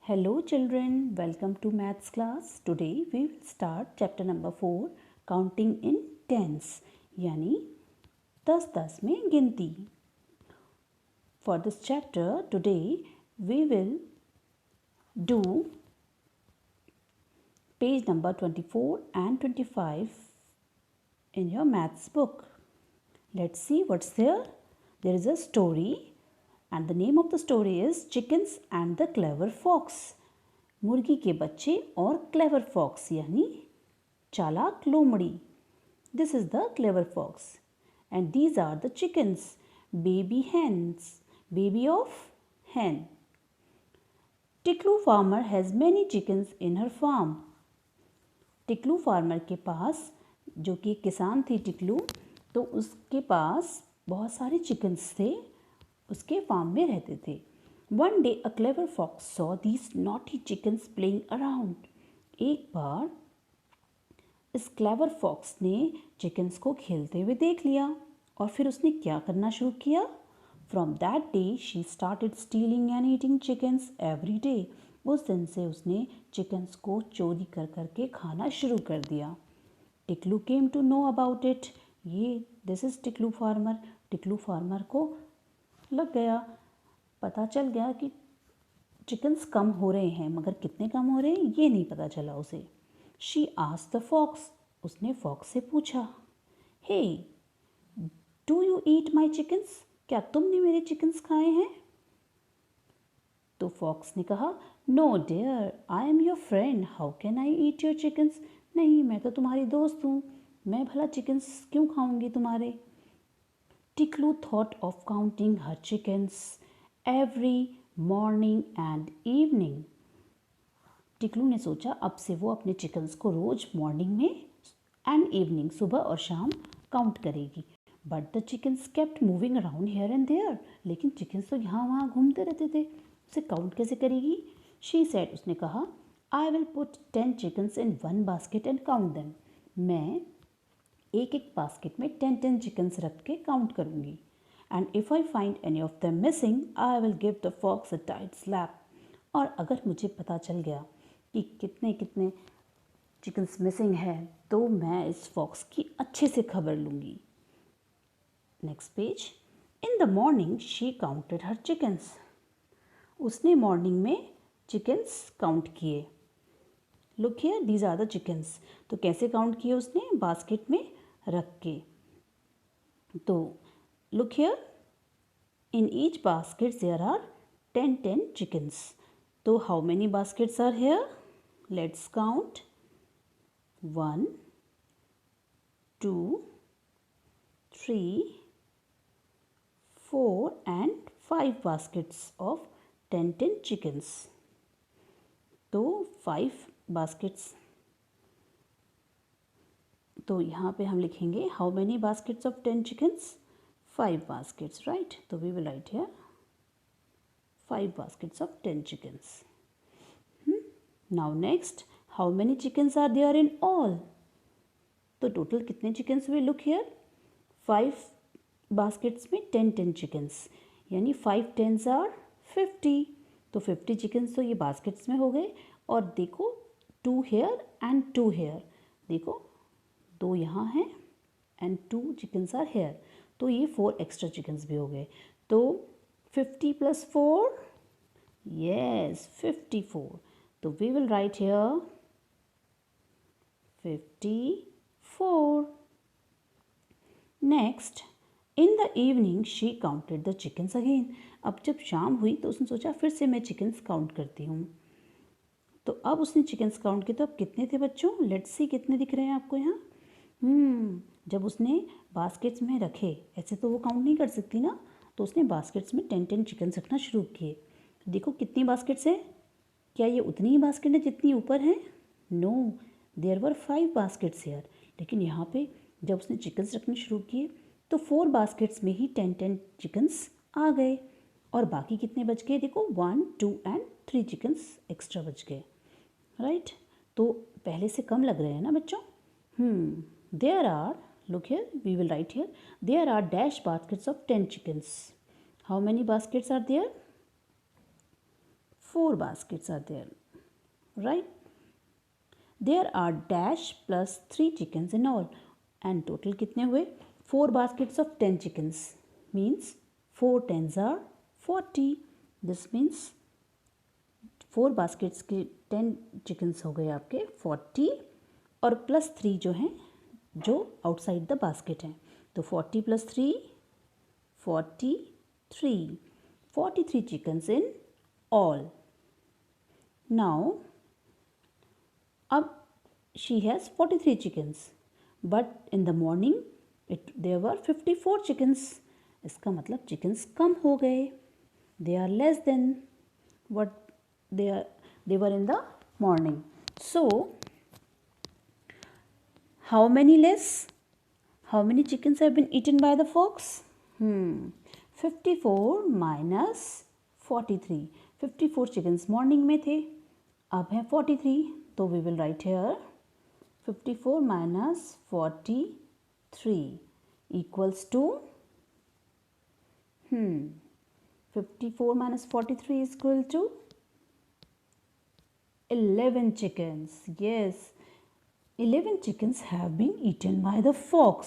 Hello children, welcome to maths class. Today we will start chapter number 4 counting in tens यानी 10 में गिनती. For this chapter today we will do page number 24 and 25 in your maths book. Let's see what's there. There is a story and the name of the story is Chickens and the Clever Fox. मुर्गी के बच्चे और clever fox यानी चालाक लोमड़ी. This is the clever fox and these are the chickens, baby hens, baby of hen. Tiklu farmer has many chickens in her farm. Tiklu farmer के पास, जो कि किसान थी टिकलू, तो उसके पास बहुत सारे चिकन्स थे, उसके फार्म में रहते थे. One day a clever fox saw these naughty chickens playing around. एक बार इस क्लेवर फॉक्स ने चिकन्स को खेलते हुए देख लिया और फिर उसने क्या करना शुरू किया. From that day she started stealing and eating chickens every day. उस दिन से उसने चिकन्स को चोरी कर करके खाना शुरू कर दिया. Tiklu came to know about it. This is Tiklu farmer. Tiklu farmer को लग गया, पता चल गया कि चिकन्स कम हो रहे हैं, मगर कितने कम हो रहे हैं ये नहीं पता चला उसे. She asked the fox. उसने फॉक्स से पूछा, hey do you eat my chickens, क्या तुमने मेरे चिकन्स खाए हैं. तो फॉक्स ने कहा, no dear I am your friend, how can I eat your chickens. नहीं, मैं तो तुम्हारी दोस्त हूँ, मैं भला चिकन्स क्यों खाऊंगी तुम्हारे. Tiklu thought of counting her chickens every morning and evening. Tiklu ने सोचा अब से वो अपने चिकन्स को रोज मॉर्निंग में एंड इवनिंग, सुबह और शाम काउंट करेगी. But the chickens kept moving around here and there. लेकिन चिकन्स तो यहाँ वहाँ घूमते रहते थे, उसे काउंट कैसे करेगी. शी सेड, उसने कहा, I will put 10 chickens in one basket and count them. मैं एक एक बास्केट में 10 चिकन्स रख के काउंट करूँगी. And if I find any of them missing I will give the fox a tight slap. और अगर मुझे पता चल गया कि कितने कितने चिकन्स मिसिंग है तो मैं इस फॉक्स की अच्छे से खबर लूँगी. Next page. In the morning she counted her chickens. उसने मॉर्निंग में चिकन्स काउंट किए. Look here, these are the chickens. तो कैसे काउंट किए उसने, बास्केट में रख के. तो look here, in each basket there are 10 chickens. तो how many baskets are here, let's count. 1 2 3 4 and 5 baskets of 10 chickens. तो 5 बास्केट्स. तो यहाँ पे हम लिखेंगे how many baskets of 10 chickens, 5 baskets, right. तो we will write here 5 baskets of 10 chickens. Now next, how many chickens are there in all. तो total कितने chickens हुए. लुक हियर, 5 बास्केट्स में 10 चिकन्स, यानी 5 10s आर 50. तो 50 chickens तो ये baskets में हो गए. और देखो 2 हेयर एंड 2 हेयर, देखो 2 यहाँ हैं एंड 2 चिकन्स आर हेयर, तो ये 4 एक्स्ट्रा चिकन्स भी हो गए. तो 50 + 4, yes 54. तो we will write here 54. Next, in the evening she counted the chickens again. अब जब शाम हुई तो उसने सोचा फिर से मैं चिकन्स काउंट करती हूँ. तो अब उसने चिकन्स काउंट किए. तो अब कितने थे बच्चों, लेट्स सी कितने दिख रहे हैं आपको यहाँ. जब उसने बास्केट्स में रखे, ऐसे तो वो काउंट नहीं कर सकती ना, तो उसने बास्केट्स में 10 चिकन्स रखना शुरू किए. देखो कितनी बास्केट्स है, क्या ये उतनी ही बास्केट है जितनी ऊपर है. No, there were 5 baskets here. लेकिन यहाँ पे जब उसने चिकन्स रखने शुरू किए तो 4 बास्केट्स में ही 10 चिकन्स आ गए. और बाकी कितने बच गए, देखो 1 2 एंड 3 चिकन्स एक्स्ट्रा बच गए, राइट. तो पहले से कम लग रहे हैं ना बच्चों. There are, look here, we will write here, there are dash baskets of 10 chickens. How many baskets are there? 4 baskets are there, right? There are dash plus 3 chickens in all. And total कितने हुए? 4 baskets of 10 chickens means 4 tens are 40. This means 4 baskets के 10 chickens हो गए आपके 40 और plus 3 जो हैं जो आउटसाइड द बास्केट हैं. तो 40 plus 3 43 chickens in all. Now अब she has 43 chickens but in the morning there were 54 chickens. इसका मतलब chickens कम हो गए. They are less than what they were in the morning. So how many less? How many chickens have been eaten by the fox? 54 minus 43. 54 chickens morning में थे, अब है 43. तो we will write here 54 minus 43 equals to 54 minus 43 is equal to 11 chickens. Yes, 11 chickens have been eaten by the fox.